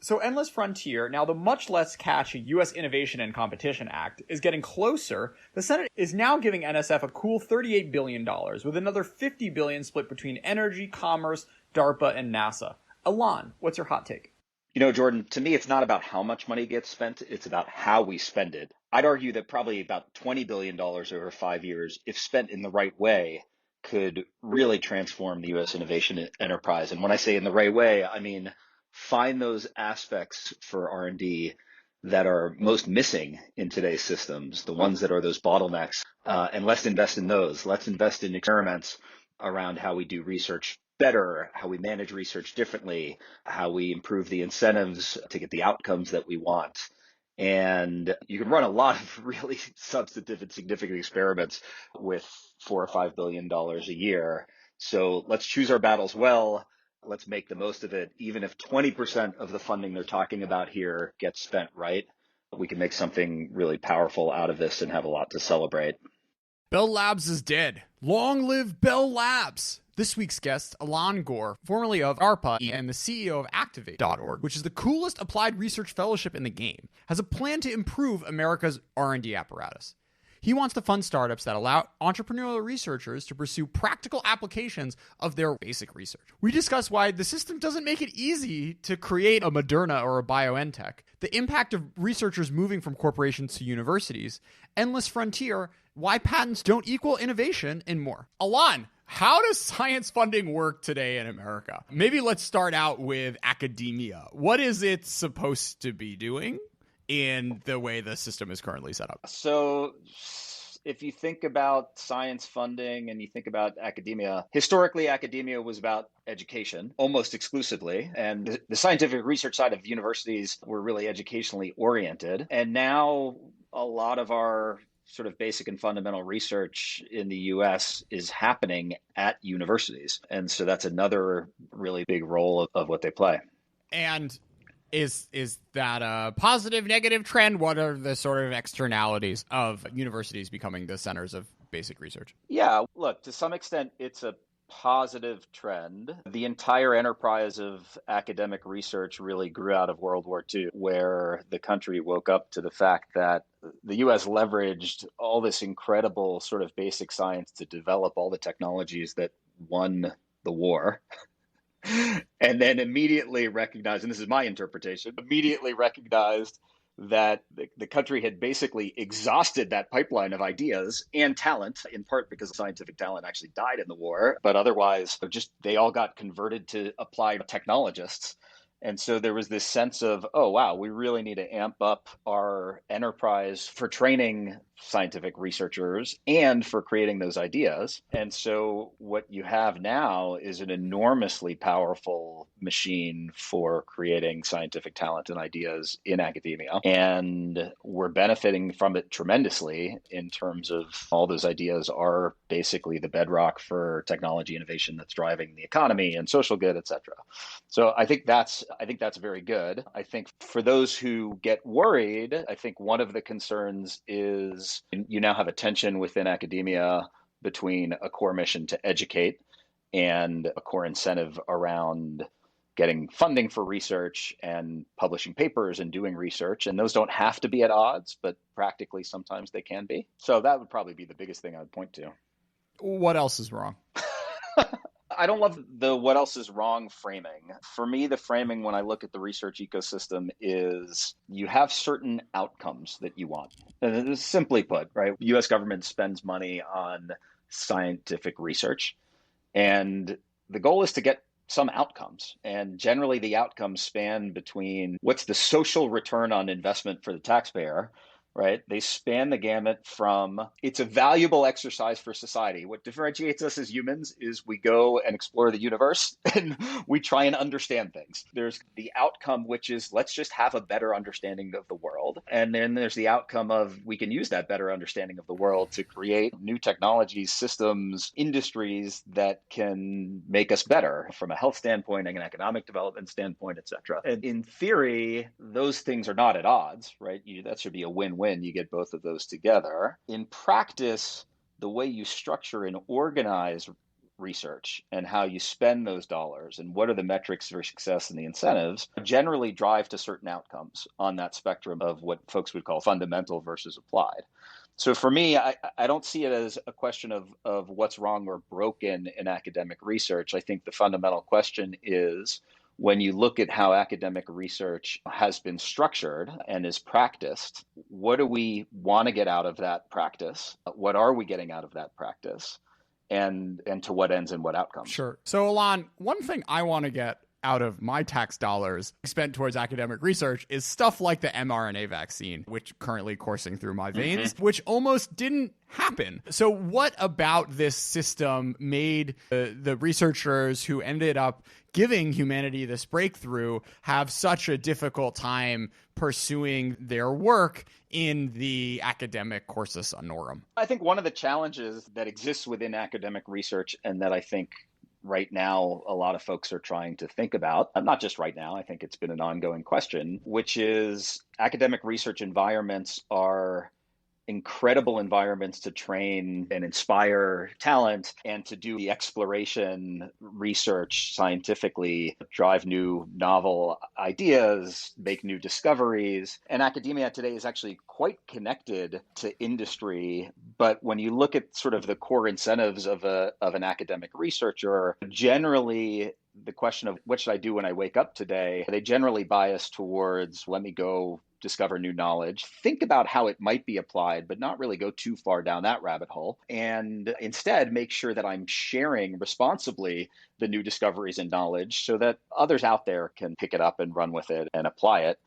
So Endless Frontier, now the much less catchy U.S. Innovation and Competition Act, is getting closer. The Senate is now giving NSF a cool $38 billion, with another $50 billion split between energy, commerce, DARPA, and NASA. Alon, what's your hot take? You know, Jordan, to me, it's not about how much money gets spent. It's about how we spend it. I'd argue that probably about $20 billion over 5 years, if spent in the right way, could really transform the U.S. innovation enterprise. And when I say in the right way, I mean find those aspects for R&D that are most missing in today's systems, the ones that are those bottlenecks, and let's invest in those. Let's invest in experiments around how we do research better, how we manage research differently, how we improve the incentives to get the outcomes that we want. And you can run a lot of really substantive and significant experiments with $4 or $5 billion a year. So let's choose our battles well. Let's make the most of it. Even if 20% of the funding they're talking about here gets spent right, we can make something really powerful out of this and have a lot to celebrate. Bell Labs is dead. Long live Bell Labs! This week's guest, Alon Gore, formerly of ARPA and the CEO of Activate.org, which is the coolest applied research fellowship in the game, has a plan to improve America's R&D apparatus. He wants to fund startups that allow entrepreneurial researchers to pursue practical applications of their basic research. We discuss why the system doesn't make it easy to create a Moderna or a BioNTech, the impact of researchers moving from corporations to universities, Endless Frontier, why patents don't equal innovation, and more. Alon, how does science funding work today in America? Maybe let's start out with academia. What is it supposed to be doing in the way the system is currently set up? So if you think about science funding and you think about academia, historically, academia was about education almost exclusively. And the scientific research side of universities were really educationally oriented. And now a lot of our sort of basic and fundamental research in the US is happening at universities. And so that's another really big role of what they play. And is that a positive, negative trend? What are the sort of externalities of universities becoming the centers of basic research? Yeah, look, to some extent, it's a positive trend. The entire enterprise of academic research really grew out of World War II, where the country woke up to the fact that the US leveraged all this incredible sort of basic science to develop all the technologies that won the war. And then immediately recognized, and this is my interpretation, immediately recognized that the country had basically exhausted that pipeline of ideas and talent, in part because scientific talent actually died in the war, but otherwise just they all got converted to applied technologists. And so there was this sense of, oh, wow, we really need to amp up our enterprise for training scientific researchers and for creating those ideas. And so what you have now is an enormously powerful machine for creating scientific talent and ideas in academia. And we're benefiting from it tremendously in terms of all those ideas are basically the bedrock for technology innovation that's driving the economy and social good, et cetera. So I think that's very good. I think for those who get worried, I think one of the concerns is you now have a tension within academia between a core mission to educate and a core incentive around getting funding for research and publishing papers and doing research. And those don't have to be at odds, but practically sometimes they can be. So that would probably be the biggest thing I would point to. What else is wrong? I don't love the what else is wrong framing. For me, the framing when I look at the research ecosystem is you have certain outcomes that you want. And simply put, right? The US government spends money on scientific research, and the goal is to get some outcomes. And generally the outcomes span between what's the social return on investment for the taxpayer, right? They span the gamut from it's a valuable exercise for society. What differentiates us as humans is we go and explore the universe and we try and understand things. There's the outcome, which is let's just have a better understanding of the world. And then there's the outcome of we can use that better understanding of the world to create new technologies, systems, industries that can make us better from a health standpoint, an economic development standpoint, et cetera. And in theory, those things are not at odds, right? That should be a win-win. You get both of those together. In practice, the way you structure and organize research and how you spend those dollars and what are the metrics for success and the incentives generally drive to certain outcomes on that spectrum of what folks would call fundamental versus applied. So for me, I don't see it as a question of what's wrong or broken in academic research. I think the fundamental question is, when you look at how academic research has been structured and is practiced, what do we want to get out of that practice? What are we getting out of that practice? And to what ends and what outcomes? Sure. So, Alon, one thing I want to get out of my tax dollars spent towards academic research is stuff like the mRNA vaccine, which currently coursing through my veins, which almost didn't happen. So what about this system made the researchers who ended up giving humanity this breakthrough have such a difficult time pursuing their work in the academic cursus honorum? I think one of the challenges that exists within academic research, and that I think right now a lot of folks are trying to think about, not just right now, I think it's been an ongoing question, which is academic research environments are incredible environments to train and inspire talent and to do the exploration research scientifically, drive new novel ideas, make new discoveries. And academia today is actually quite connected to industry. But when you look at sort of the core incentives of an academic researcher, generally the question of what should I do when I wake up today, they generally bias towards, let me go discover new knowledge, think about how it might be applied, but not really go too far down that rabbit hole. And instead, make sure that I'm sharing responsibly the new discoveries and knowledge so that others out there can pick it up and run with it and apply it.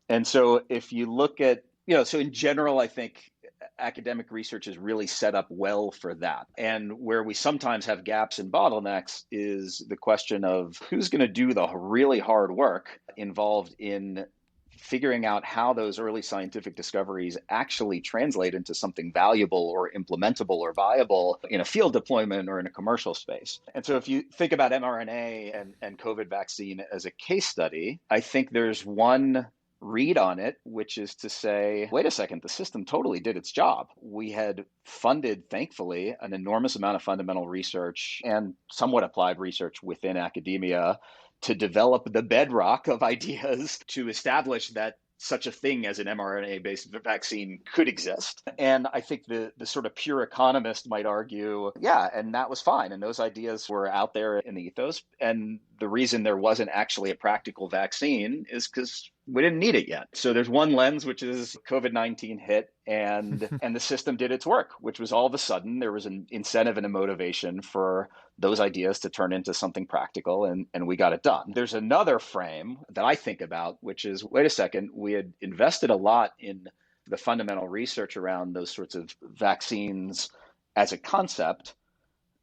And so if you look at, so in general, I think academic research is really set up well for that. And where we sometimes have gaps and bottlenecks is the question of who's going to do the really hard work involved in figuring out how those early scientific discoveries actually translate into something valuable or implementable or viable in a field deployment or in a commercial space. And so if you think about mRNA and COVID vaccine as a case study, I think there's one read on it, which is to say, wait a second, the system totally did its job. We had funded, thankfully, an enormous amount of fundamental research and somewhat applied research within academia to develop the bedrock of ideas to establish that such a thing as an mRNA-based vaccine could exist. And I think the sort of pure economist might argue, yeah, and that was fine. And those ideas were out there in the ethos. And the reason there wasn't actually a practical vaccine is because we didn't need it yet. So there's one lens, which is COVID-19 hit and the system did its work, which was all of a sudden there was an incentive and a motivation for those ideas to turn into something practical, and we got it done. There's another frame that I think about, which is, wait a second, we had invested a lot in the fundamental research around those sorts of vaccines as a concept.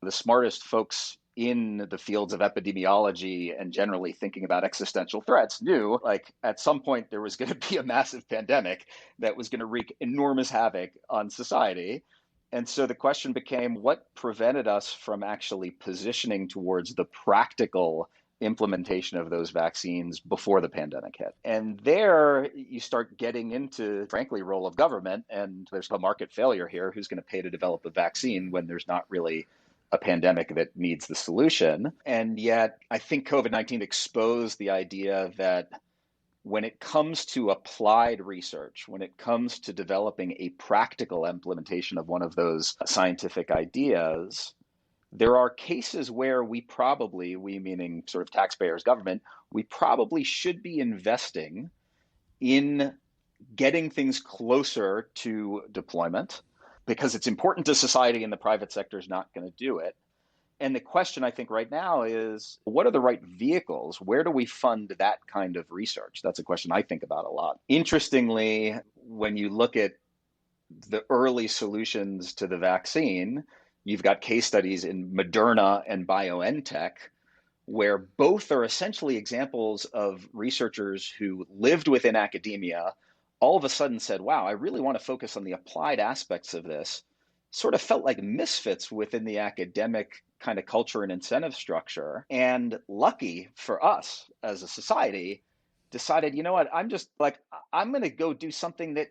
The smartest folks in the fields of epidemiology and generally thinking about existential threats knew, like, at some point there was going to be a massive pandemic that was going to wreak enormous havoc on society. And so the question became, what prevented us from actually positioning towards the practical implementation of those vaccines before the pandemic hit? And there you start getting into, frankly, role of government, and there's a market failure here. Who's going to pay to develop a vaccine when there's not really a pandemic that needs the solution? And yet I think COVID-19 exposed the idea that when it comes to applied research, when it comes to developing a practical implementation of one of those scientific ideas, there are cases where we meaning sort of taxpayers, government, we probably should be investing in getting things closer to deployment because it's important to society and the private sector is not going to do it. And the question I think right now is, what are the right vehicles? Where do we fund that kind of research? That's a question I think about a lot. Interestingly, when you look at the early solutions to the vaccine, you've got case studies in Moderna and BioNTech, where both are essentially examples of researchers who lived within academia, all of a sudden said, wow, I really want to focus on the applied aspects of this, sort of felt like misfits within the academic kind of culture and incentive structure. And lucky for us as a society, decided, you know what, I'm going to go do something that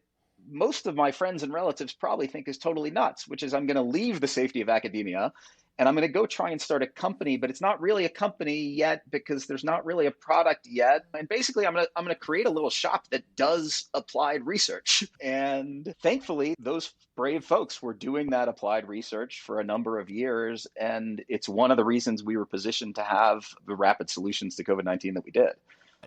most of my friends and relatives probably think is totally nuts, which is I'm going to leave the safety of academia and I'm going to go try and start a company, but it's not really a company yet because there's not really a product yet. And basically, I'm going to create a little shop that does applied research. And thankfully, those brave folks were doing that applied research for a number of years. And it's one of the reasons we were positioned to have the rapid solutions to COVID-19 that we did.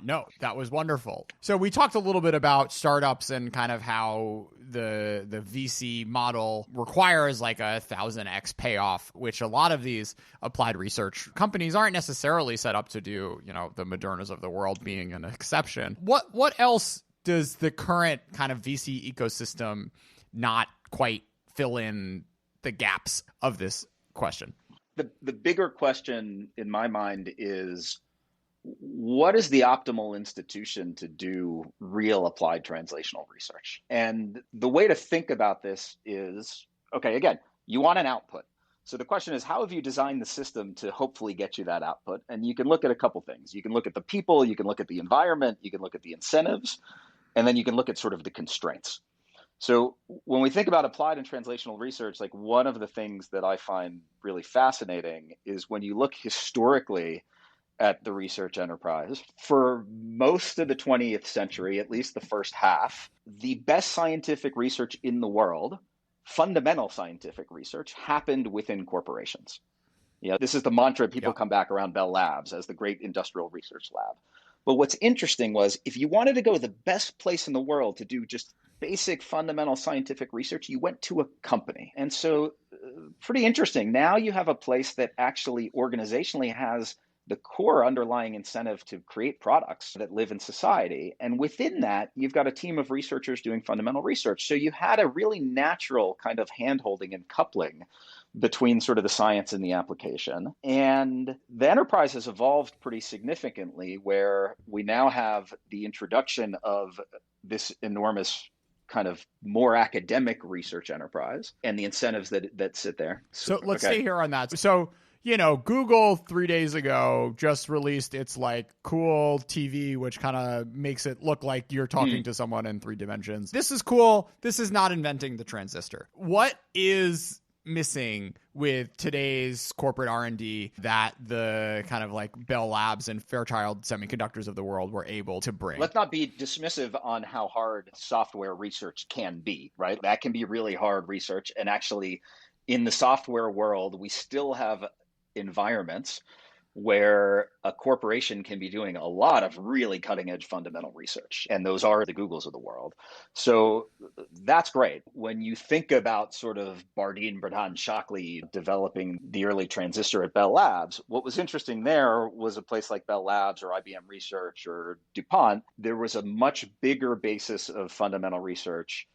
No, that was wonderful. So we talked a little bit about startups and kind of how the VC model requires like 1,000x payoff, which a lot of these applied research companies aren't necessarily set up to do, the Modernas of the world being an exception. What else does the current kind of VC ecosystem not quite fill in the gaps of this question? The bigger question in my mind is, what is the optimal institution to do real applied translational research? And the way to think about this is, okay, again, you want an output. So the question is, how have you designed the system to hopefully get you that output? And you can look at a couple things. You can look at the people, you can look at the environment, you can look at the incentives, and then you can look at sort of the constraints. So when we think about applied and translational research, like one of the things that I find really fascinating is when you look historically at the research enterprise, for most of the 20th century, at least the first half, the best scientific research in the world, fundamental scientific research, happened within corporations. This is the mantra people come back around Bell Labs as the great industrial research lab. But what's interesting was, if you wanted to go to the best place in the world to do just basic fundamental scientific research, you went to a company. And so pretty interesting. Now you have a place that actually organizationally has the core underlying incentive to create products that live in society. And within that, you've got a team of researchers doing fundamental research. So you had a really natural kind of handholding and coupling between sort of the science and the application. And the enterprise has evolved pretty significantly, where we now have the introduction of this enormous kind of more academic research enterprise and the incentives that sit there. So let's stay here on that. So Google 3 days ago just released its like cool TV, which kind of makes it look like you're talking to someone in 3 dimensions. This is cool. This is not inventing the transistor. What is missing with today's corporate R&D that the kind of like Bell Labs and Fairchild Semiconductors of the world were able to bring? Let's not be dismissive on how hard software research can be, right? That can be really hard research. And actually, in the software world, we still have environments where a corporation can be doing a lot of really cutting edge fundamental research. And those are the Googles of the world. So that's great. When you think about sort of Bardeen Pradhan Shockley developing the early transistor at Bell Labs, what was interesting there was a place like Bell Labs or IBM Research or DuPont, there was a much bigger basis of fundamental research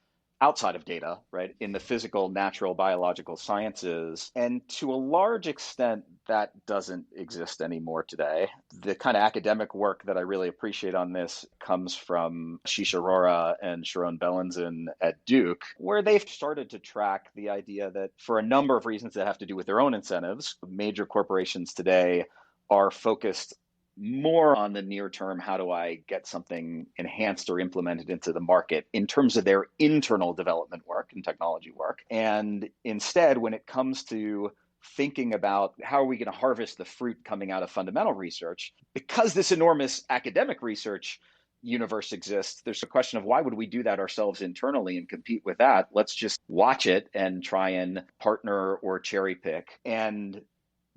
outside of data, right, in the physical, natural, biological sciences. And to a large extent, that doesn't exist anymore today. The kind of academic work that I really appreciate on this comes from Ashish Arora and Sharon Bellinson at Duke, where they've started to track the idea that for a number of reasons that have to do with their own incentives, major corporations today are focused more on the near term, how do I get something enhanced or implemented into the market in terms of their internal development work and technology work. And instead, when it comes to thinking about how are we going to harvest the fruit coming out of fundamental research, because this enormous academic research universe exists, there's a question of why would we do that ourselves internally and compete with that? Let's just watch it and try and partner or cherry pick. And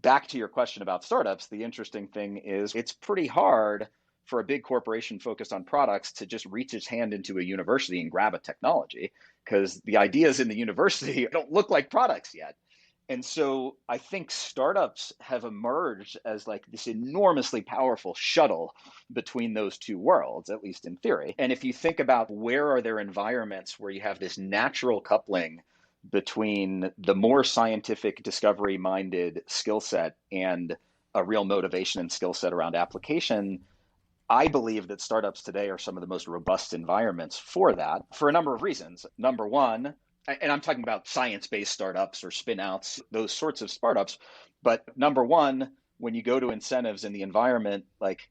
back to your question about startups, the interesting thing is it's pretty hard for a big corporation focused on products to just reach its hand into a university and grab a technology, because the ideas in the university don't look like products yet. And so I think startups have emerged as like this enormously powerful shuttle between those two worlds, at least in theory. And if you think about where are there environments where you have this natural coupling between the more scientific discovery minded skill set and a real motivation and skill set around application, I believe that startups today are some of the most robust environments for that for a number of reasons. Number one, and I'm talking about science-based startups or spin-outs, those sorts of startups. But number one, when you go to incentives in the environment, like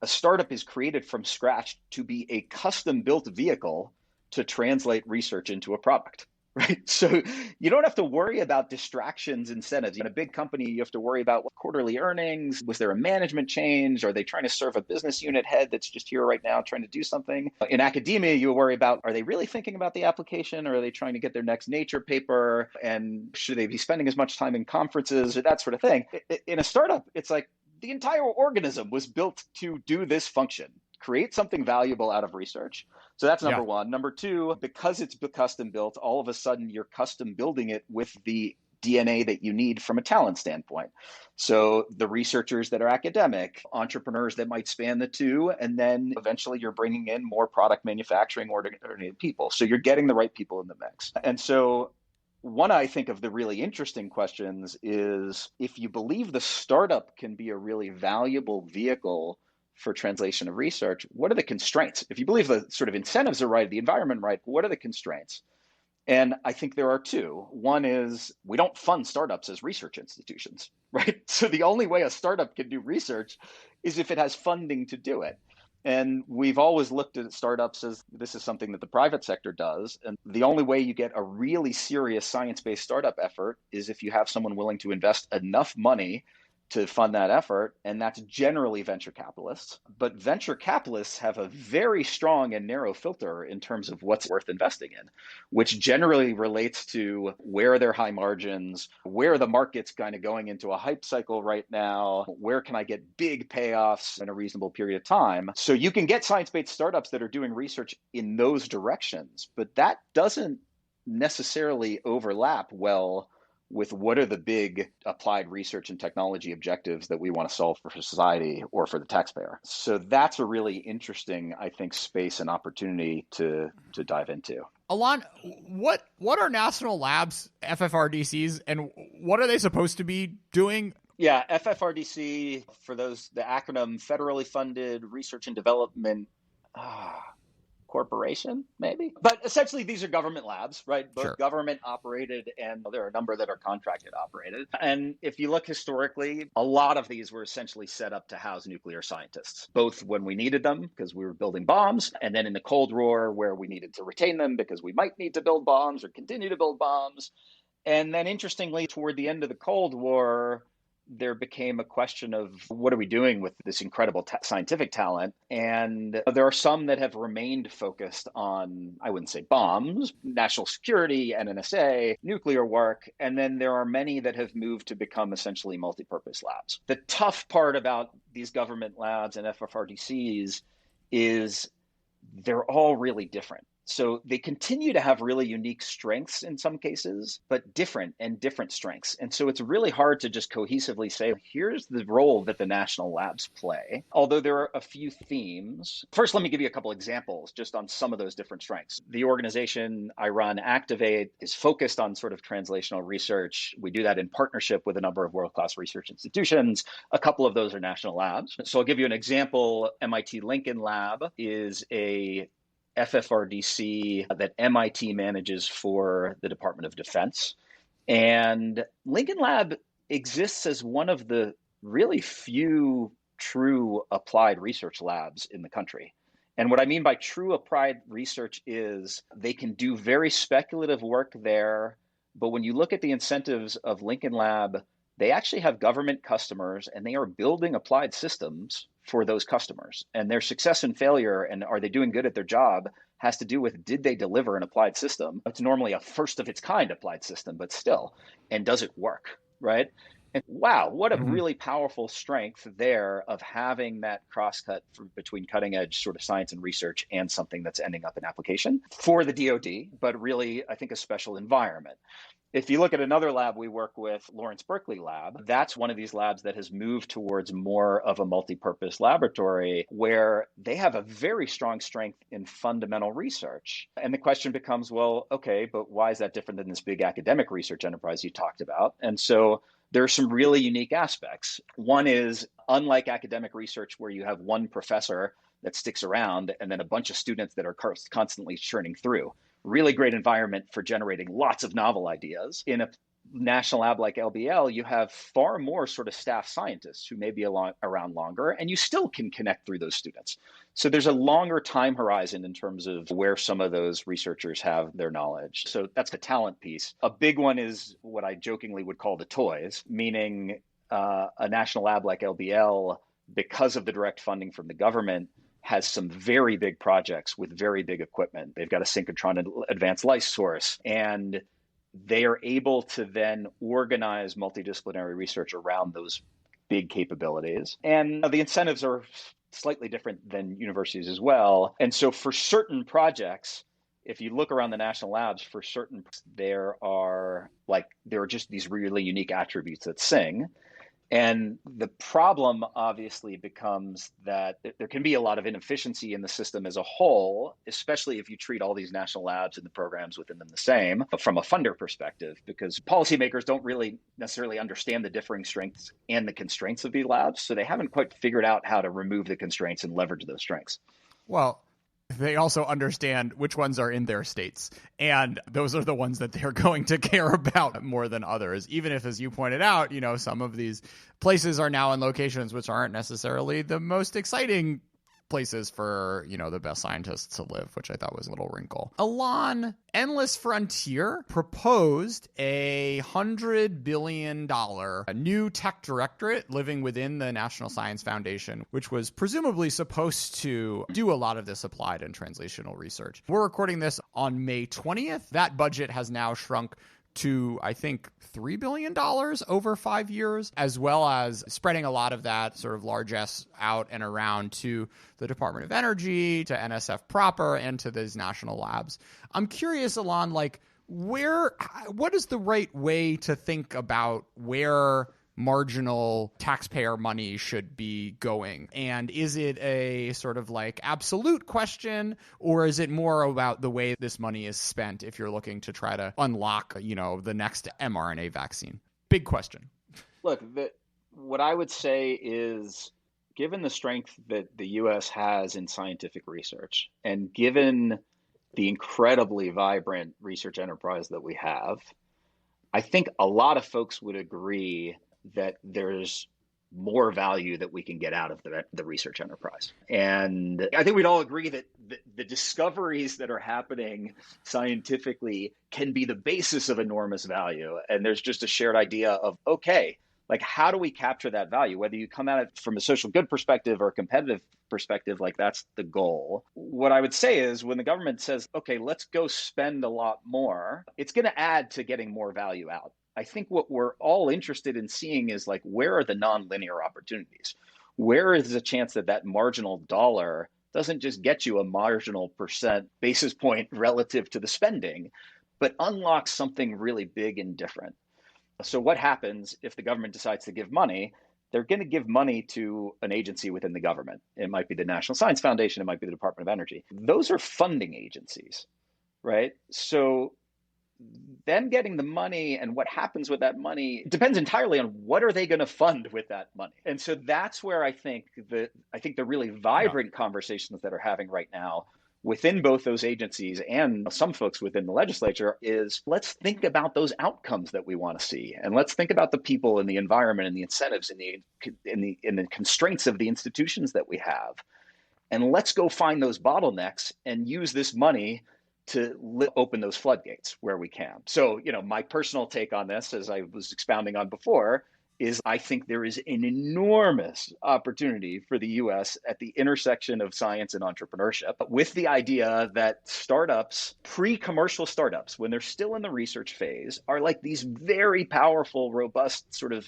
a startup is created from scratch to be a custom-built vehicle to translate research into a product. right? So you don't have to worry about distractions, incentives. In a big company, you have to worry about quarterly earnings. Was there a management change? Are they trying to serve a business unit head that's just here right now trying to do something? In academia, you worry about, are they really thinking about the application, or are they trying to get their next Nature paper? And should they be spending as much time in conferences or that sort of thing? In a startup, it's like the entire organism was built to do this function, create something valuable out of research. So that's number Yeah. one. Number two, because it's custom built, all of a sudden you're custom building it with the DNA that you need from a talent standpoint. So the researchers that are academic, entrepreneurs that might span the two, and then eventually you're bringing in more product manufacturing oriented people. So you're getting the right people in the mix. And so one, I think, of the really interesting questions is, if you believe the startup can be a really valuable vehicle for translation of research, what are the constraints? If you believe the sort of incentives are right, the environment right, what are the constraints? And I think there are two. One is, we don't fund startups as research institutions, right? So the only way a startup can do research is if it has funding to do it. And we've always looked at startups as this is something that the private sector does. And the only way you get a really serious science-based startup effort is if you have someone willing to invest enough money to fund that effort, and that's generally venture capitalists. But venture capitalists have a very strong and narrow filter in terms of what's worth investing in, which generally relates to where are their high margins, where the market's kind of going into a hype cycle right now, where can I get big payoffs in a reasonable period of time. So you can get science-based startups that are doing research in those directions, but that doesn't necessarily overlap well with what are the big applied research and technology objectives that we want to solve for society or for the taxpayer. So that's a really interesting, I think, space and opportunity to dive into. Alon, what are national labs, FFRDCs, and what are they supposed to be doing? Yeah, FFRDC, for those, the acronym, Federally Funded Research and Development Corporation, maybe. But essentially, these are government labs, right? Both government operated, and there are a number that are contracted operated. And if you look historically, a lot of these were essentially set up to house nuclear scientists, both when we needed them because we were building bombs, and then in the Cold War where we needed to retain them because we might need to build bombs or continue to build bombs. And then interestingly, toward the end of the Cold War, there became a question of what are we doing with this incredible scientific talent? And there are some that have remained focused on, I wouldn't say bombs, national security, NNSA, nuclear work. And then there are many that have moved to become essentially multi-purpose labs. The tough part about these government labs and FFRDCs is they're all really different. So they continue to have really unique strengths in some cases, but different strengths. And so it's really hard to just cohesively say, here's the role that the national labs play. Although there are a few themes. First, let me give you a couple examples just on some of those different strengths. The organization I run, Activate, is focused on sort of translational research. We do that in partnership with a number of world-class research institutions. A couple of those are national labs. So I'll give you an example. MIT Lincoln Lab is a FFRDC that MIT manages for the Department of Defense. And Lincoln Lab exists as one of the really few true applied research labs in the country. And what I mean by true applied research is they can do very speculative work there, but when you look at the incentives of Lincoln Lab, they actually have government customers and they are building applied systems for those customers. And their success and failure, and are they doing good at their job, has to do with, did they deliver an applied system? It's normally a first of its kind applied system, but still, and does it work, right? And wow, what a really powerful strength there of having that crosscut between cutting edge sort of science and research and something that's ending up in application for the DoD, but really, I think, a special environment. If you look at another lab we work with, Lawrence Berkeley Lab, that's one of these labs that has moved towards more of a multi-purpose laboratory where they have a very strong strength in fundamental research. And the question becomes, well, okay, but why is that different than this big academic research enterprise you talked about? And so there are some really unique aspects. One is, unlike academic research where you have one professor that sticks around and then a bunch of students that are constantly churning through, really great environment for generating lots of novel ideas. In a national lab like LBL, you have far more sort of staff scientists who may be around longer, and you still can connect through those students. So there's a longer time horizon in terms of where some of those researchers have their knowledge. So that's the talent piece. A big one is what I jokingly would call the toys, meaning a national lab like LBL, because of the direct funding from the government, has some very big projects with very big equipment. They've got a synchrotron advanced light source, and they are able to then organize multidisciplinary research around those big capabilities. And the incentives are slightly different than universities as well. And so for certain projects, if you look around the national labs, for certain, there are just these really unique attributes that sing. And the problem obviously becomes that there can be a lot of inefficiency in the system as a whole, especially if you treat all these national labs and the programs within them the same from a funder perspective, because policymakers don't really necessarily understand the differing strengths and the constraints of these labs. So they haven't quite figured out how to remove the constraints and leverage those strengths. Well, they also understand which ones are in their states. And those are the ones that they're going to care about more than others. Even if, as you pointed out, some of these places are now in locations which aren't necessarily the most exciting places for, the best scientists to live, which I thought was a little wrinkle. Alon, Endless Frontier proposed a $100 billion new tech directorate living within the National Science Foundation, which was presumably supposed to do a lot of this applied and translational research. We're recording this on May 20th. That budget has now shrunk to, I think, $3 billion over 5 years, as well as spreading a lot of that sort of largesse out and around to the Department of Energy, to NSF proper, and to these national labs. I'm curious, Alon, what is the right way to think about where marginal taxpayer money should be going? And is it a sort of absolute question, or is it more about the way this money is spent if you're looking to try to unlock, the next mRNA vaccine? Big question. Look, what I would say is, given the strength that the U.S. has in scientific research, and given the incredibly vibrant research enterprise that we have, I think a lot of folks would agree that there's more value that we can get out of the research enterprise. And I think we'd all agree that the discoveries that are happening scientifically can be the basis of enormous value. And there's just a shared idea of, okay, how do we capture that value? Whether you come at it from a social good perspective or a competitive perspective, that's the goal. What I would say is, when the government says, okay, let's go spend a lot more, it's going to add to getting more value out. I think what we're all interested in seeing is where are the nonlinear opportunities? Where is the chance that marginal dollar doesn't just get you a marginal basis point relative to the spending, but unlocks something really big and different? So what happens if the government decides to give money? They're going to give money to an agency within the government. It might be the National Science Foundation. It might be the Department of Energy. Those are funding agencies, right? So them getting the money and what happens with that money depends entirely on what are they going to fund with that money. And so that's where I think the really vibrant conversations that are having right now within both those agencies and some folks within the legislature is, let's think about those outcomes that we want to see. And let's think about the people and the environment and the incentives and the constraints of the institutions that we have. And let's go find those bottlenecks and use this money to open those floodgates where we can. So, my personal take on this, as I was expounding on before, is I think there is an enormous opportunity for the U.S. at the intersection of science and entrepreneurship, with the idea that startups, pre-commercial startups, when they're still in the research phase, are these very powerful, robust sort of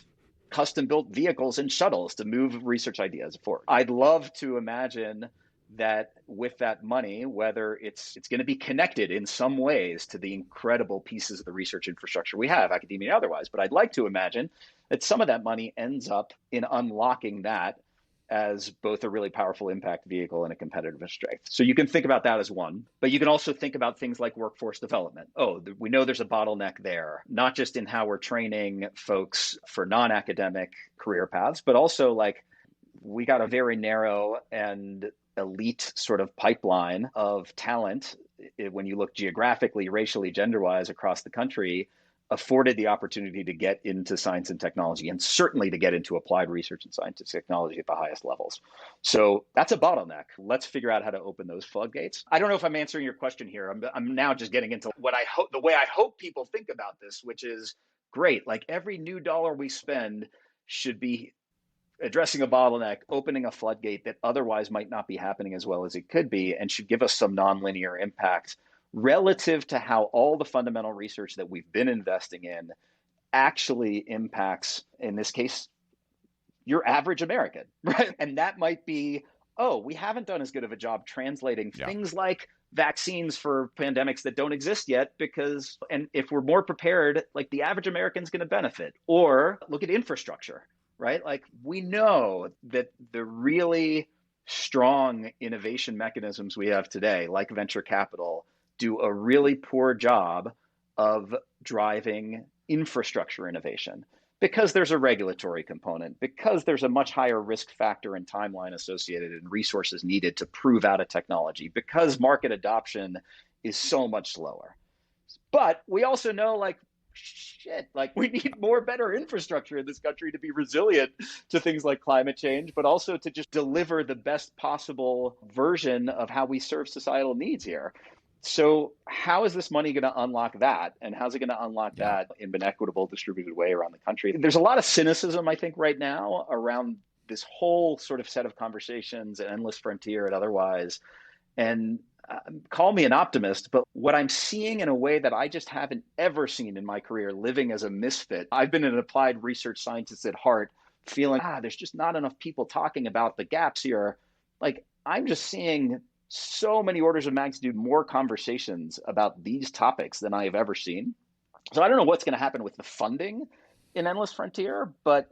custom-built vehicles and shuttles to move research ideas forward. I'd love to imagine that with that money, whether it's going to be connected in some ways to the incredible pieces of the research infrastructure we have, academia and otherwise, but I'd like to imagine that some of that money ends up in unlocking that as both a really powerful impact vehicle and a competitive strength. So you can think about that as one, but you can also think about things like workforce development. We know there's a bottleneck there, not just in how we're training folks for non-academic career paths, but also we got a very narrow and elite sort of pipeline of talent when you look geographically, racially, gender-wise across the country, afforded the opportunity to get into science and technology, and certainly to get into applied research and science and technology at the highest levels. So that's a bottleneck. Let's figure out how to open those floodgates. I don't know if I'm answering your question here. I'm now just getting into what I hope, the way I hope people think about this, which is great. Like every new dollar we spend should be addressing a bottleneck, opening a floodgate that otherwise might not be happening as well as it could be, and should give us some nonlinear impact relative to how all the fundamental research that we've been investing in actually impacts, in this case, your average American, right? And that might be, oh, we haven't done as good of a job translating things like vaccines for pandemics that don't exist yet because, and if we're more prepared, like the average American's going to benefit. Or look at infrastructure, right? Like we know that the really strong innovation mechanisms we have today, like venture capital, do a really poor job of driving infrastructure innovation because there's a regulatory component, because there's a much higher risk factor and timeline associated and resources needed to prove out a technology, because market adoption is so much slower. But we also know, like, shit, like we need more better infrastructure in this country to be resilient to things like climate change, but also to just deliver the best possible version of how we serve societal needs here. So how is this money going to unlock that? And how's it going to unlock that in an equitable, distributed way around the country? There's a lot of cynicism, I think, right now around this whole sort of set of conversations, and endless frontier and otherwise. And call me an optimist, but what I'm seeing in a way that I just haven't ever seen in my career, living as a misfit. I've been an applied research scientist at heart, feeling, there's just not enough people talking about the gaps here. Like, I'm just seeing so many orders of magnitude more conversations about these topics than I have ever seen. So I don't know what's going to happen with the funding in Endless Frontier, but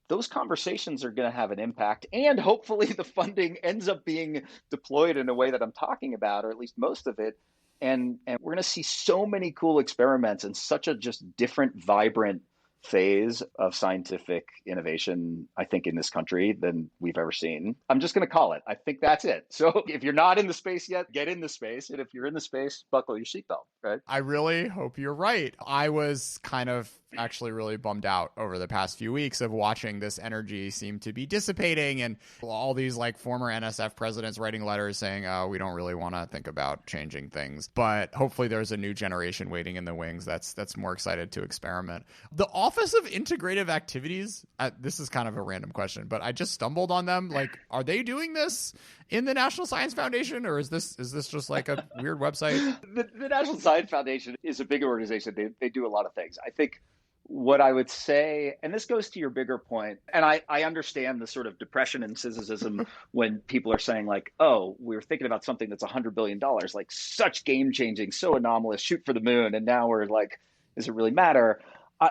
those conversations are going to have an impact, and hopefully the funding ends up being deployed in a way that I'm talking about, or at least most of it. And we're going to see so many cool experiments and such a just different, vibrant phase of scientific innovation, I think, in this country than we've ever seen. I'm just going to call it. I think that's it. So if you're not in the space yet, get in the space. And if you're in the space, buckle your seatbelt, right? I really hope you're right. I was kind of actually really bummed out over the past few weeks of watching this energy seem to be dissipating, and all these like former NSF presidents writing letters saying, we don't really want to think about changing things. But hopefully there's a new generation waiting in the wings that's more excited to experiment. The Office of Integrative Activities, this is kind of a random question, but I just stumbled on them. Like, are they doing this in the National Science Foundation, or is this just like a weird website? The National Science Foundation is a big organization. They do a lot of things. I think what I would say, and this goes to your bigger point, and I understand the sort of depression and cynicism when people are saying like, oh, we were thinking about something that's $100 billion, like such game changing, so anomalous, shoot for the moon. And now we're like, does it really matter?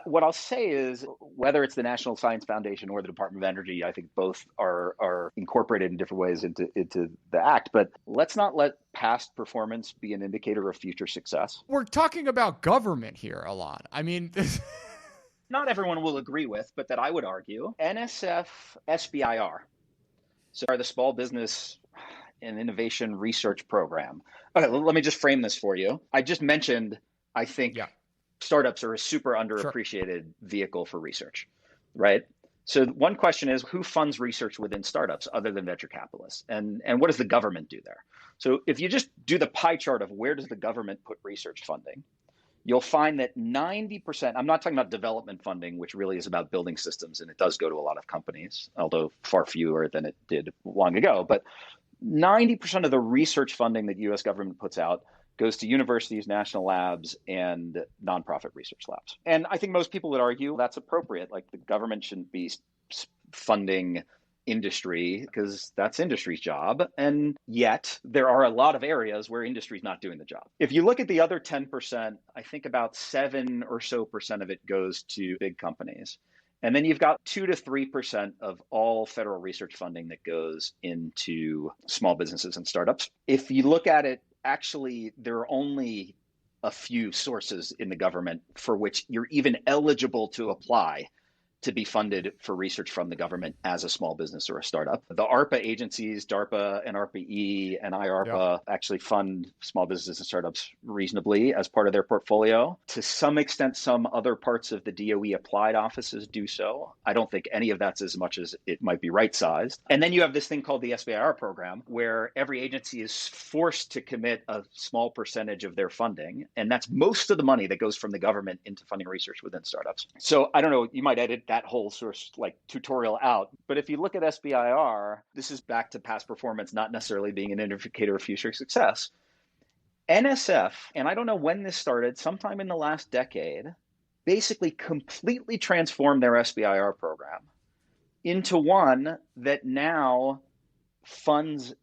What I'll say is, whether it's the National Science Foundation or the Department of Energy, I think both are incorporated in different ways into the act. But let's not let past performance be an indicator of future success. We're talking about government here a lot. I mean, not everyone will agree with, but that I would argue, NSF SBIR, so are the Small Business and Innovation Research Program. Okay, let me just frame this for you. I just mentioned, I think, startups are a super underappreciated vehicle for research, right? So one question is, who funds research within startups other than venture capitalists? And what does the government do there? So if you just do the pie chart of where does the government put research funding, you'll find that 90%, I'm not talking about development funding, which really is about building systems, and it does go to a lot of companies, although far fewer than it did long ago. But 90% of the research funding that U.S. government puts out goes to universities, national labs, and nonprofit research labs. And I think most people would argue that's appropriate. Like, the government shouldn't be funding industry because that's industry's job. And yet there are a lot of areas where industry's not doing the job. If you look at the other 10%, I think about 7% or so of it goes to big companies. And then you've got 2 to 3% of all federal research funding that goes into small businesses and startups. If you look at it, actually, there are only a few sources in the government for which you're even eligible to apply to be funded for research from the government as a small business or a startup. The ARPA agencies, DARPA and ARPA-E and IARPA, actually fund small businesses and startups reasonably as part of their portfolio. To some extent, some other parts of the DOE applied offices do so. I don't think any of that's as much as it might be right-sized. And then you have this thing called the SBIR program, where every agency is forced to commit a small percentage of their funding. And that's most of the money that goes from the government into funding research within startups. So I don't know, you might edit that whole sort of like tutorial out. But if you look at SBIR, this is back to past performance, not necessarily being an indicator of future success. NSF, and I don't know when this started, sometime in the last decade, basically completely transformed their SBIR program into one that now funds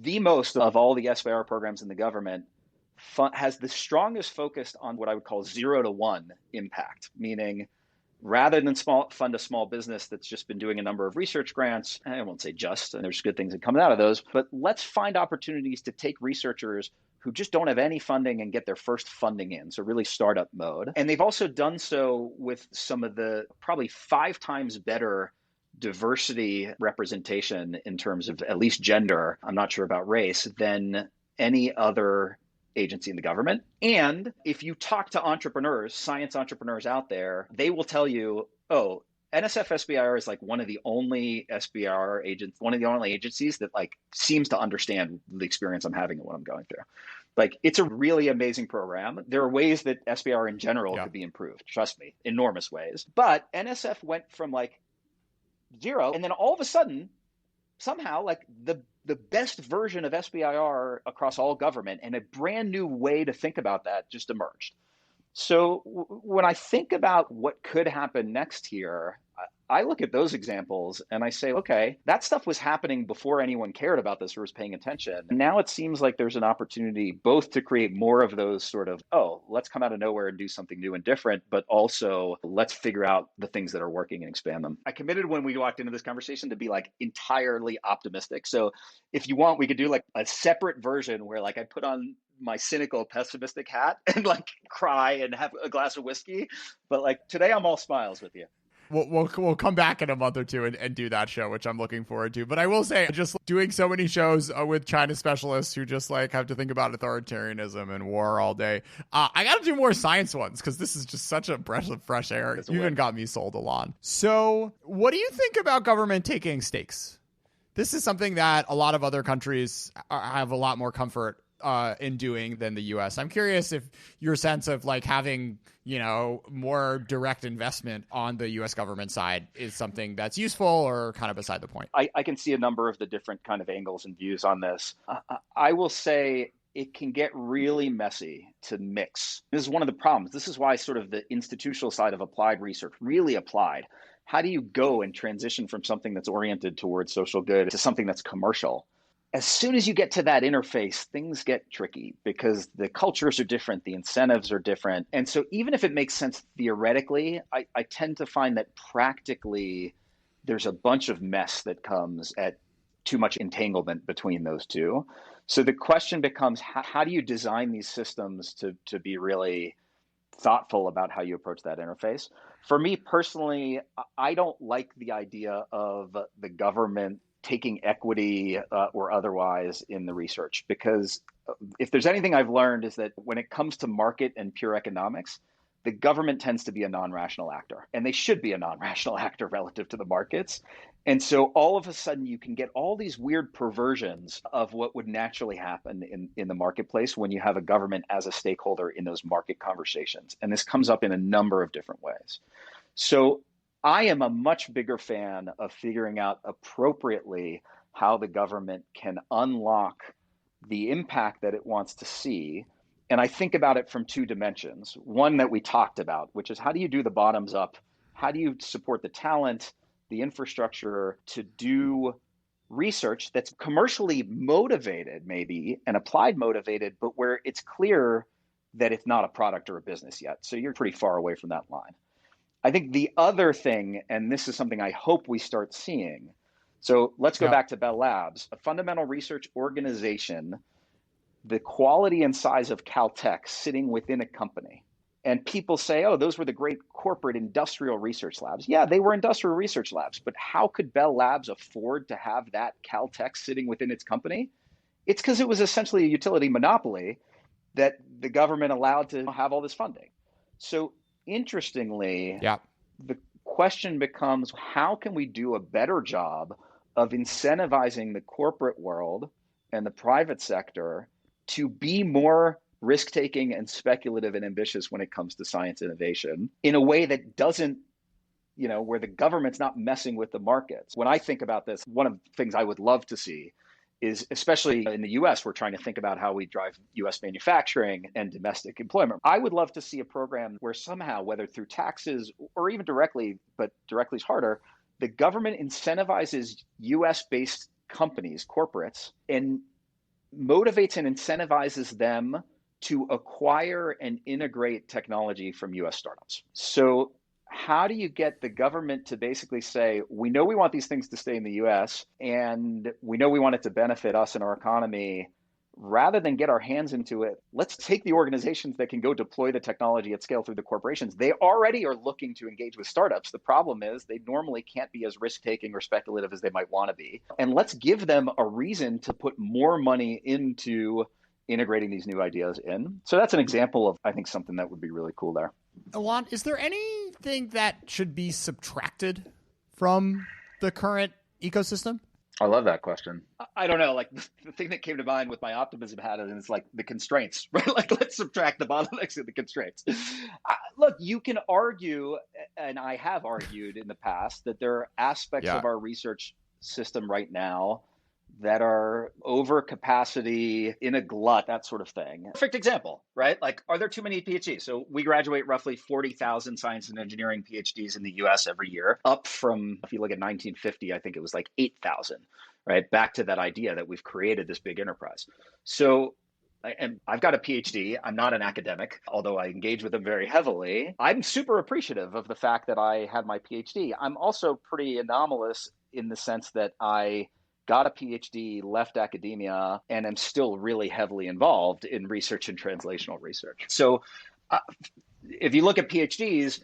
the most of all the SBIR programs in the government, has the strongest focus on what I would call 0 to 1 impact, meaning rather than fund a small business that's just been doing a number of research grants, I won't say just, and there's good things that come out of those, but let's find opportunities to take researchers who just don't have any funding and get their first funding in, so really startup mode. And they've also done so with some of the probably 5 times better diversity representation in terms of at least gender, I'm not sure about race, than any other agency in the government. And if you talk to entrepreneurs, science entrepreneurs out there, they will tell you, oh, NSF SBIR is like one of the only agencies that like seems to understand the experience I'm having and what I'm going through. Like, it's a really amazing program. There are ways that SBIR in general could be improved, trust me, enormous ways. But NSF went from like 0, and then all of a sudden, somehow, like the best version of SBIR across all government and a brand new way to think about that just emerged. So when I think about what could happen next here, I look at those examples and I say, okay, that stuff was happening before anyone cared about this or was paying attention. Now it seems like there's an opportunity both to create more of those sort of, oh, let's come out of nowhere and do something new and different, but also let's figure out the things that are working and expand them. I committed when we walked into this conversation to be like entirely optimistic. So if you want, we could do like a separate version where like I put on my cynical pessimistic hat and like cry and have a glass of whiskey. But like today I'm all smiles with you. We'll come back in a month or two and do that show, which I'm looking forward to. But I will say, just doing so many shows with China specialists who just like have to think about authoritarianism and war all day. I got to do more science ones because this is just such a breath of fresh air. You even got me sold, Alon. So what do you think about government taking stakes? This is something that a lot of other countries have a lot more comfort in doing than the U.S. I'm curious if your sense of like having, you know, more direct investment on the U.S. government side is something that's useful or kind of beside the point. I can see a number of the different kind of angles and views on this. I will say it can get really messy to mix. This is one of the problems. This is why sort of the institutional side of applied research, really applied. How do you go and transition from something that's oriented towards social good to something that's commercial? As soon as you get to that interface, things get tricky because the cultures are different, the incentives are different. And so even if it makes sense theoretically, I tend to find that practically there's a bunch of mess that comes at too much entanglement between those two. So the question becomes, how do you design these systems to be really thoughtful about how you approach that interface? For me personally, I don't like the idea of the government taking equity or otherwise in the research, because if there's anything I've learned is that when it comes to market and pure economics, the government tends to be a non-rational actor, and they should be a non-rational actor relative to the markets. And so all of a sudden you can get all these weird perversions of what would naturally happen in the marketplace when you have a government as a stakeholder in those market conversations. And this comes up in a number of different ways. So I am a much bigger fan of figuring out appropriately how the government can unlock the impact that it wants to see. And I think about it from 2 dimensions. One that we talked about, which is how do you do the bottoms up? How do you support the talent, the infrastructure to do research that's commercially motivated maybe and applied motivated, but where it's clear that it's not a product or a business yet. So you're pretty far away from that line. I think the other thing, and this is something I hope we start seeing. So let's go back to Bell Labs, a fundamental research organization, the quality and size of Caltech sitting within a company. And people say, oh, those were the great corporate industrial research labs. Yeah, they were industrial research labs, but how could Bell Labs afford to have that Caltech sitting within its company? It's because it was essentially a utility monopoly that the government allowed to have all this funding. So interestingly, Yeah. the question becomes, how can we do a better job of incentivizing the corporate world and the private sector to be more risk-taking and speculative and ambitious when it comes to science innovation in a way that doesn't, where the government's not messing with the markets. When I think about this, one of the things I would love to see is, especially in the US, we're trying to think about how we drive US manufacturing and domestic employment. I would love to see a program where somehow, whether through taxes or even directly, but directly is harder, the government incentivizes US-based companies, corporates, and motivates and incentivizes them to acquire and integrate technology from US startups. So how do you get the government to basically say, we know we want these things to stay in the US and we know we want it to benefit us and our economy, rather than get our hands into it, let's take the organizations that can go deploy the technology at scale through the corporations. They already are looking to engage with startups. The problem is they normally can't be as risk-taking or speculative as they might want to be. And let's give them a reason to put more money into integrating these new ideas in. So that's an example of, I think, something that would be really cool there. Alon, is there anything that should be subtracted from the current ecosystem? I love that question. I don't know. Like the thing that came to mind with my optimism hat is like the constraints, right? Like let's subtract the bottlenecks and the constraints. Look, you can argue, and I have argued in the past, that there are aspects of our research system right now that are over capacity, in a glut, that sort of thing. Perfect example, right? Like, are there too many PhDs? So we graduate roughly 40,000 science and engineering PhDs in the US every year, up from, if you look at 1950, I think it was like 8,000, right? Back to that idea that we've created this big enterprise. So, and I've got a PhD. I'm not an academic, although I engage with them very heavily. I'm super appreciative of the fact that I had my PhD. I'm also pretty anomalous in the sense that I got a PhD, left academia, and am still really heavily involved in research and translational research. So if you look at PhDs,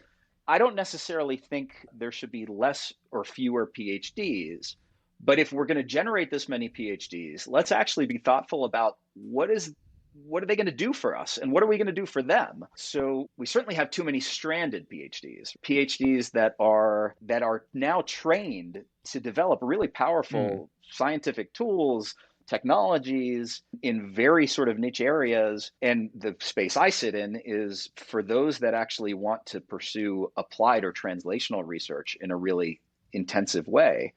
I don't necessarily think there should be less or fewer PhDs. But if we're going to generate this many PhDs, let's actually be thoughtful about what are they going to do for us and what are we going to do for them? So we certainly have too many stranded PhDs that are now trained to develop really powerful scientific tools, technologies in very sort of niche areas. And the space I sit in is for those that actually want to pursue applied or translational research in a really intensive way.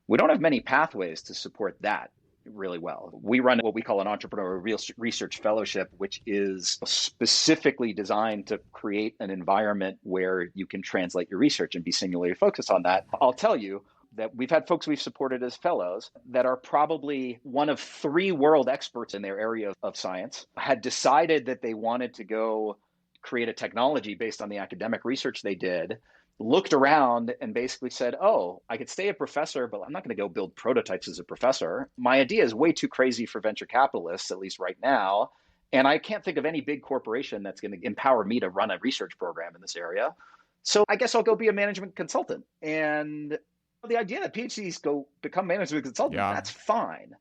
We don't have many pathways to support that really well. We run what we call an entrepreneurial research fellowship, which is specifically designed to create an environment where you can translate your research and be singularly focused on that. I'll tell you that we've had folks we've supported as fellows that are probably one of 3 world experts in their area of science, had decided that they wanted to go create a technology based on the academic research they did, looked around and basically said, oh, I could stay a professor, but I'm not going to go build prototypes as a professor. My idea is way too crazy for venture capitalists, at least right now. And I can't think of any big corporation that's going to empower me to run a research program in this area. So I guess I'll go be a management consultant. And the idea that PhDs go become management consultants, that's fine.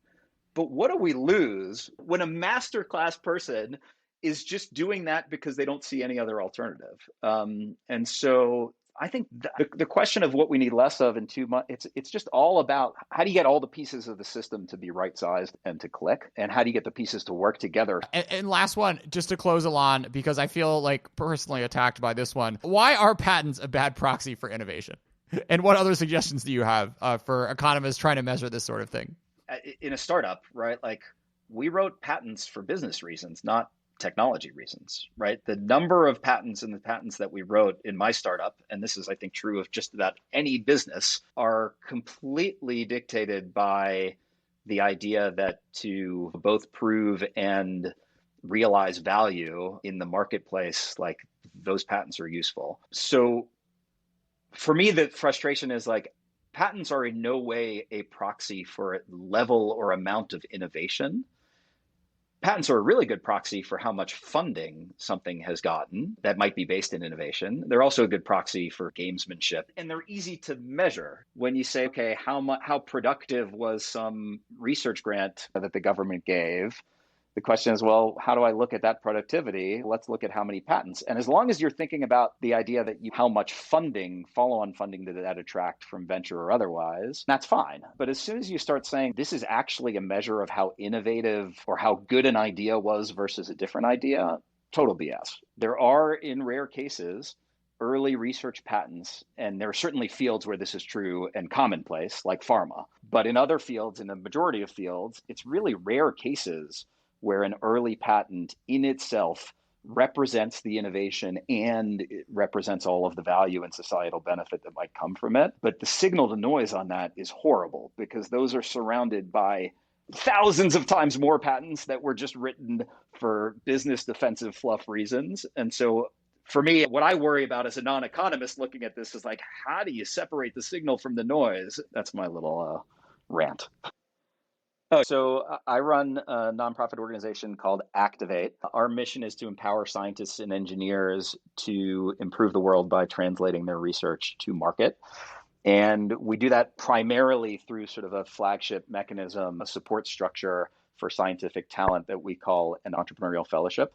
But what do we lose when a masterclass person is just doing that because they don't see any other alternative? And so I think the question of what we need less of in 2 months, it's just all about how do you get all the pieces of the system to be right-sized and to click, and how do you get the pieces to work together? And last one, just to close, Alon, because I feel like personally attacked by this one. Why are patents a bad proxy for innovation? And what other suggestions do you have for economists trying to measure this sort of thing? In a startup, right? Like we wrote patents for business reasons, not technology reasons, right? The number of patents and the patents that we wrote in my startup, and this is, I think, true of just about any business, are completely dictated by the idea that to both prove and realize value in the marketplace, like those patents are useful. So for me, the frustration is like, patents are in no way a proxy for level or amount of innovation. Patents are a really good proxy for how much funding something has gotten that might be based in innovation. They're also a good proxy for gamesmanship, and they're easy to measure. When you say, okay, how productive was some research grant that the government gave? The question is, well, how do I look at that productivity? Let's look at how many patents. And as long as you're thinking about the idea that how much funding, follow-on funding did that attract from venture or otherwise, that's fine. But as soon as you start saying this is actually a measure of how innovative or how good an idea was versus a different idea, total BS. There are, in rare cases, early research patents, and there are certainly fields where this is true and commonplace, like pharma. But in other fields, in the majority of fields, it's really rare cases where an early patent in itself represents the innovation and it represents all of the value and societal benefit that might come from it. But the signal to noise on that is horrible because those are surrounded by thousands of times more patents that were just written for business defensive fluff reasons. And so for me, what I worry about as a non-economist looking at this is like, how do you separate the signal from the noise? That's my little rant. So I run a nonprofit organization called Activate. Our mission is to empower scientists and engineers to improve the world by translating their research to market. And we do that primarily through sort of a flagship mechanism, a support structure for scientific talent that we call an entrepreneurial fellowship.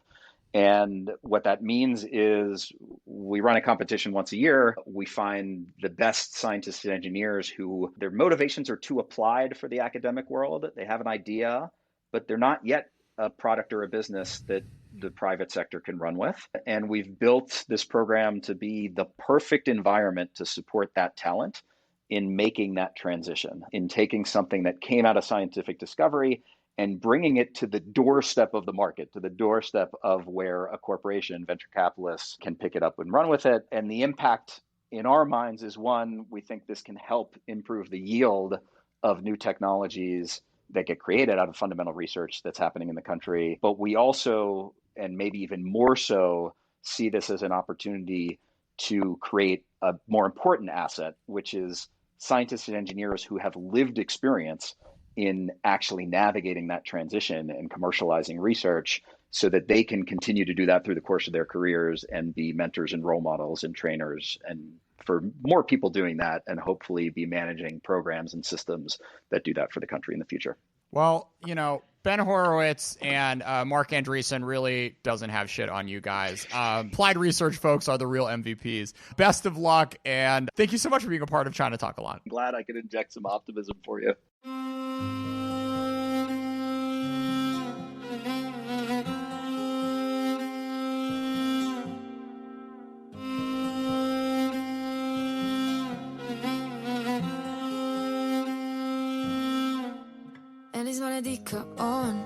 And what that means is we run a competition once a year. We find the best scientists and engineers who their motivations are too applied for the academic world. They have an idea, but they're not yet a product or a business that the private sector can run with. And we've built this program to be the perfect environment to support that talent in making that transition, in taking something that came out of scientific discovery and bringing it to the doorstep of the market, to the doorstep of where a corporation, venture capitalists can pick it up and run with it. And the impact in our minds is one, we think this can help improve the yield of new technologies that get created out of fundamental research that's happening in the country. But we also, and maybe even more so, see this as an opportunity to create a more important asset, which is scientists and engineers who have lived experience in actually navigating that transition and commercializing research so that they can continue to do that through the course of their careers and be mentors and role models and trainers, and for more people doing that and hopefully be managing programs and systems that do that for the country in the future. Well, you know, Ben Horowitz and Mark Andreessen really doesn't have shit on you guys. Applied research folks are the real MVPs. Best of luck, and thank you so much for being a part of China Talk a Lot. I'm glad I could inject some optimism for you. אין לי זמן לדיכאון,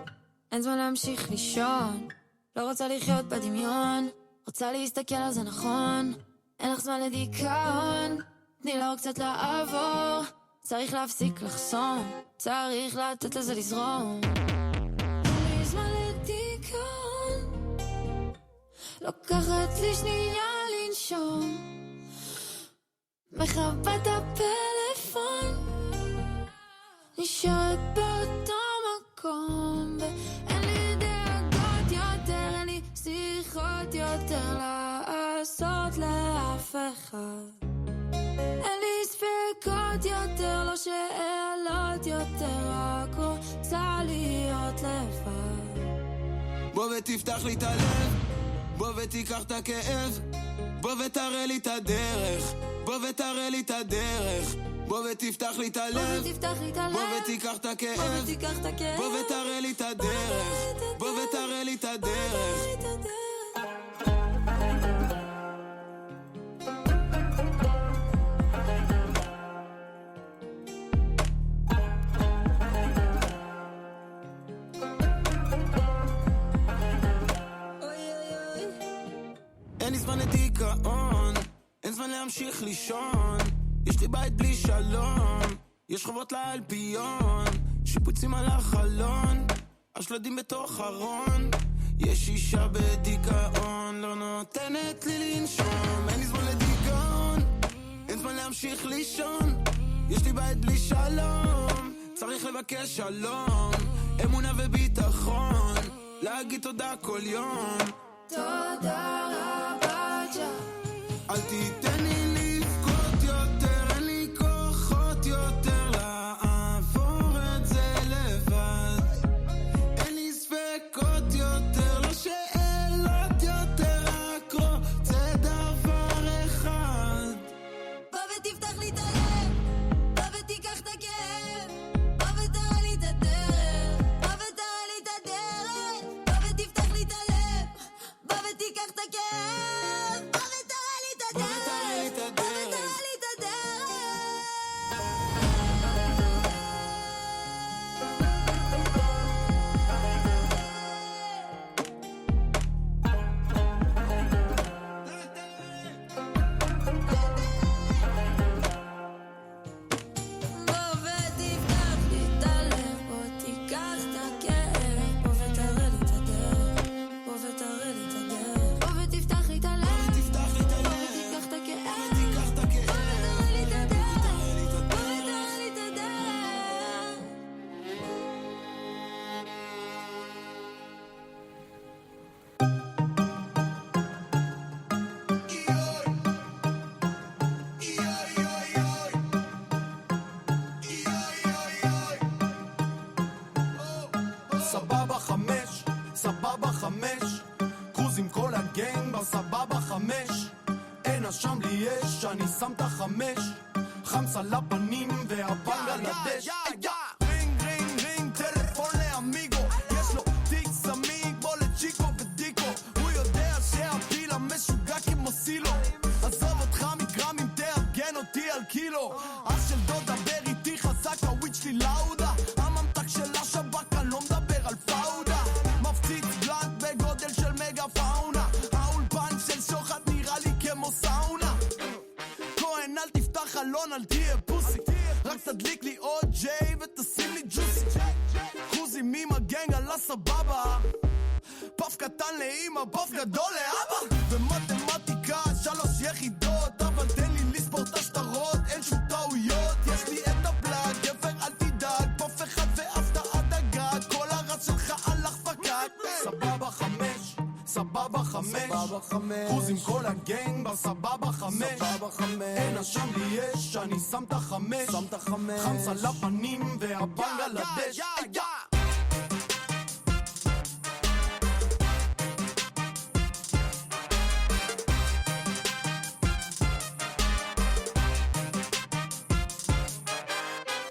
אין זמן להמשיך לישון, לא רוצה לחיות בדמיון, רוצה להסתכל על זה נכון. אין לך זמן לדיכאון, תני לו קצת לעבור, צריך להפסיק לחסום, צריך לתת לזה לזרום. אין לי זמן לדיכאון, לוקחת לי שנייה לנשום, מכבה את הפלאפון, נשארת באותו מקום, ואין לי דאגות יותר, אין לי שיחות יותר לעשות לאף אחד, אין לי ספקות יותר, לא שאלות יותר, רק רוצה להיות לבד. בוא ותפתח לי את הלב, בוא ותיקח את הכאב, בוא ותראה לי את הדרך, בוא ותראה לי את הדרך, בוא ותפתח לי את הלב, בוא ותיקח את הכאב, בוא ותראה לי את הדרך, בוא ותראה לי את הדרך. אין לי זמן לדיכאון, אין זמן להמשיך לישון, יש לי בית בלי שלום, יש חובות לאלפיון, שיפוצים על החלון, השלדים בתוך ארון, יש אישה בדיכאון, לא נותנת לי לנשום. אין לי זמן לדיכאון, אין זמן להמשיך לישון, יש לי בית בלי שלום, צריך לבקש שלום, אמונה וביטחון, להגיד תודה כל יום. תודה רבה ג'ה. אל תיתן לי לבכות יותר, אין לי כוחות יותר לעבור את זה לבד. אין לי ספקות יותר, לא שאלות יותר, רק רוצה דבר אחד. בוא ותפתח לי את הלב, בוא ותיקח את הכאב, בוא ותראה לי את הדרך, בוא ותראה לי את הדרך, בוא ותפתח לי את הלב, בוא ותיקח את הכאב, בוא ותראה לי את הדרך, בוא ותראה לי את הדרך. בוא ותפתח לי את הלב, בוא תיקח את הכאב, בוא ותראה לי את הדרך, בוא ותראה לי את הדרך, בוא ותפתח לי את הלב, תפתח לי את בוא הלב, ותיקח את הכאב, תיקח את הכאב, בוא ותראה לי את הדרך, תראה לי את בוא הדרך. ותראה לי את הדרך. סבבה 5, סבבה 5, קרוז עם כל הגנג בסבבה 5, אין אשם לי יש, אני שם את 5, חמסה לפנים והבנג על הדש. רינג רינג רינג, טלפון לאמיגו, יש לו תיק סמי כמו לצ'יקו ודיקו, הוא יודע שהפיל המשוגע כמו סילו, עזוב אותך מגרמים, תארגן אותי על קילו, אח של דודה בר איתי חזק, הוויד שלי לאודה, הממתק של השבק, אני לא מדבר על פאודה, מפציץ בלנק בגודל של מגה פאונה, האולפן של שוחד נראה לי כמו סאונה, כהן אל תפתח חלון, אל תהיה פוסי, רק תדליק לי עוד ג'יי ותשים לי ג'וסי, קרוזים עם הגנג על הסבבה, פף קטן לאמא, פף גדול לאבא, ומתמטיקה 3 יחידות, אבל תן לי לספור את השטרות, אין שום טעויות, יש לי את הפלאג, גבר אל תדאג, פף אחד והפתעה דגת, כל הרץ שלך הלך פקק, סבבה 5, סבבה 5, קרוז עם כל הגנג בסבבה 5, אין אשם לי יש, אני שם את 5, חמסה לפנים והבנג על הדש.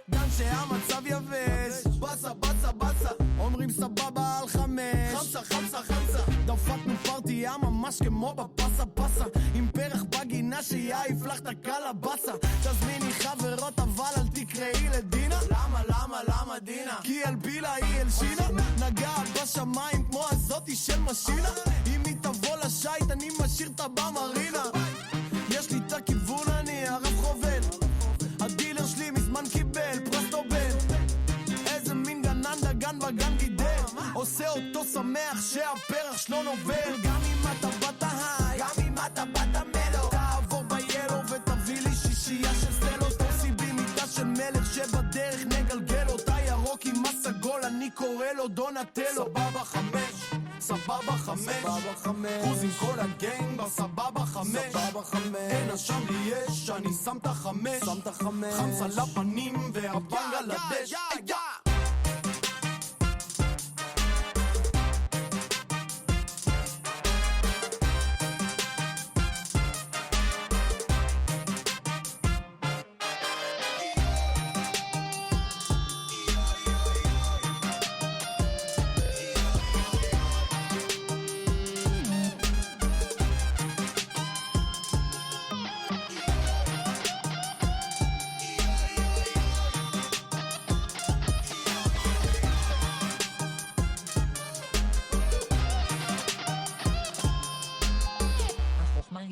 גם שהמצב יבש, בסה בסה בסה, אומרים סבבה על 5, חמסה חמסה חמסה, דפקנו פרטיה ממש כמו בפסה פסה, עם פרח בגינה שיעיף לך את הקלבסה, תזמיני חברות אבל אל תקראי לדינה, למה דינה? כי אל בילה היא אל שינה, נגע בשמיים כמו הזאתי של משינה, אם היא תבוא לשייט אני משאיר את במרינה, יש לי את הכיוון אני הרב חובל, הדילר שלי מזמן קיבל פרסטו בן, איזה מין גנן דגן בגן גידל, עושה אותו שמח שהפרח שלו נובל, גם אם אתה בת ההיי, גם אם אתה בת המלו, תעבור ביאלו ותביא לי שישייה של סלו, תוסי בי מיטה של מלך שבדרך נגלגל אותה, ירוק עם הסגול אני קורא לו דונטלו, סבבה 5, סבבה 5, קרוז עם כל הגנג בסבבה 5, אין אשם לי יש, אני שם את 5, חמסה לפנים והבנג על הדש.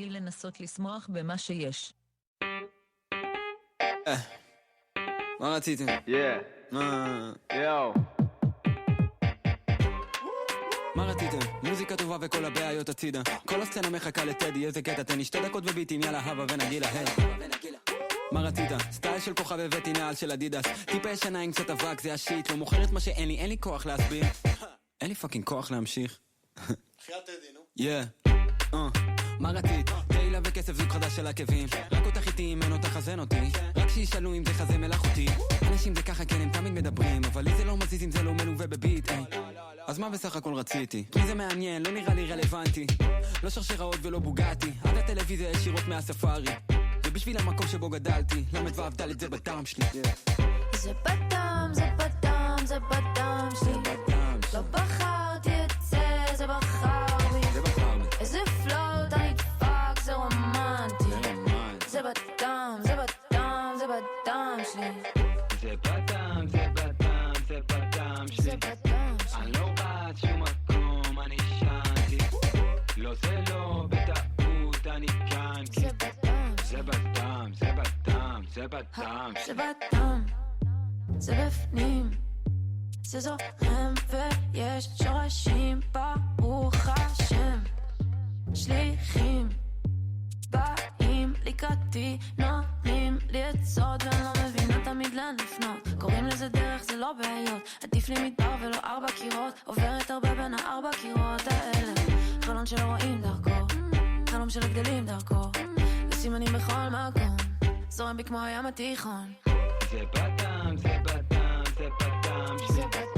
לנסות לשמוח במה שיש. מה רציתם? מה רציתם? מוזיקה טובה וכל הבעיות הצידה, כל הסצנה מחכה לטדי, איזה קטע תן לי 2 דקות וביטים, יאללה הבה ונגילה מה רצית? סטייל של כוכב הבאתי נעל של אדידס, טיפה ישנה עם קצת אבק, זה השיט, לא מוכרת מה שאין לי, אין לי כוח להסביר, אין לי פאקינג כוח להמשיך. חיית טדי, נו. מה רצית? תהילה וכסף זוג חדש של עקבים. רק אותך איתי אם אין אותך אז אין אותי. רק שישאלו אם זה חזה מלאכותי. אנשים זה ככה כן הם תמיד מדברים, אבל לי זה לא מזיז אם זה לא מלווה בביט. אז מה בסך הכל רציתי? מי זה מעניין? לא נראה לי רלוונטי. לא שרשראות ולא בוגעתי. עד הטלוויזיה ישירות מהספארי. ובשביל המקום שבו גדלתי למד ועבדלת זה בטעם שלי. זה בטעם, זה בטעם, זה בטעם שלי. לא בחרתי את זה, זה בחר בי. איזה פלוט אני דפק, זה רומנטי. זה בטעם, זה בטעם, זה בטעם שלי. זה בטעם, זה בטעם, זה בטעם שלי. זה בטעם שלי. אני לא רץ שום מקום, אני שנתי. לא זה לא בטעות, אני כאן. זה בטעם שלי. זה בטעם, זה בטעם, זה בטעם זה בטעם, זה בפנים. זה זורם ויש שורשים ברוך השם. שליחים באים לקראתי, נותנים לי עצות ואני לא מבינה תמיד לאן לפנות. קוראים לזה דרך, זה לא בעיות. עדיף לי מדבר ולא 4 קירות. עוברת הרבה בין 4 קירות האלה. חלון שלא רואים דרכו, חלום של הגדלים דרכו. וסימנים בכל מקום, זורם בי כמו הים התיכון. זה בטעם, זה בטעם, זה בטעם שלי. זה בטעם